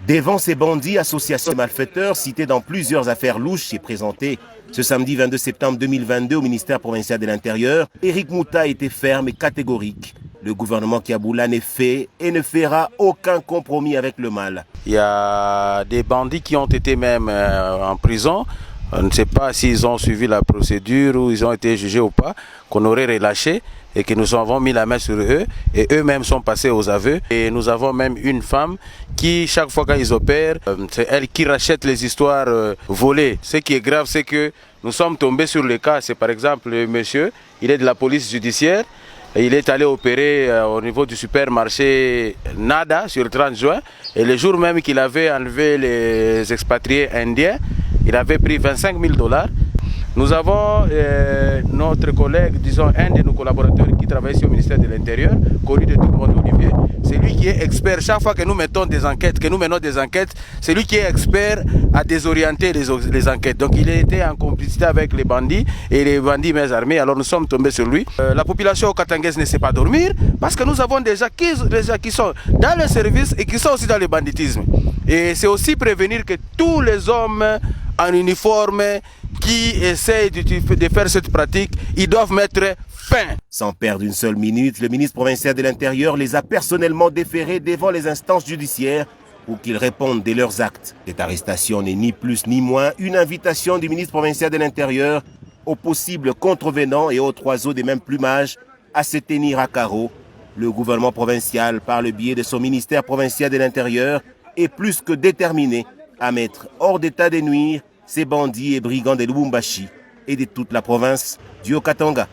Devant ces bandits, associations de malfaiteurs cités dans plusieurs affaires louches et présentées ce samedi 22 septembre 2022 au ministère provincial de l'Intérieur, Éric Mouta était ferme et catégorique. Le gouvernement Kiaboula n'est fait et ne fera aucun compromis avec le mal. Il y a des bandits qui ont été même en prison. On ne sait pas s'ils ont suivi la procédure ou ils ont été jugés ou pas, qu'on aurait relâché et que nous avons mis la main sur eux et eux-mêmes sont passés aux aveux. Et nous avons même une femme qui, chaque fois qu'ils opèrent, c'est elle qui rachète les histoires volées. Ce qui est grave, c'est que nous sommes tombés sur le cas. C'est par exemple le monsieur, il est de la police judiciaire. Et il est allé opérer au niveau du supermarché Nada sur le 30 juin. Et le jour même qu'il avait enlevé les expatriés indiens, il avait pris 25 000 $. Nous avons notre collègue, disons un de nos collaborateurs qui travaille ici au ministère de l'Intérieur, connu de tout le monde, Olivier. C'est lui qui est expert. Chaque fois que nous menons des enquêtes, c'est lui qui est expert à désorienter les enquêtes. Donc il était en complicité avec les bandits et les bandits main armés. Alors nous sommes tombés sur lui. La population katangaise ne sait pas dormir parce que nous avons déjà qui sont dans le service et qui sont aussi dans le banditisme. Et c'est aussi prévenir que tous les hommes en uniforme qui essayent de faire cette pratique, ils doivent mettre fin. Sans perdre une seule minute, le ministre provincial de l'Intérieur les a personnellement déférés devant les instances judiciaires pour qu'ils répondent de leurs actes. Cette arrestation n'est ni plus ni moins une invitation du ministre provincial de l'Intérieur aux possibles contrevenants et autres oiseaux des mêmes plumages à se tenir à carreau. Le gouvernement provincial, par le biais de son ministère provincial de l'Intérieur, est plus que déterminé à mettre hors d'état de nuire ces bandits et brigands de Lubumbashi et de toute la province du Haut-Katanga.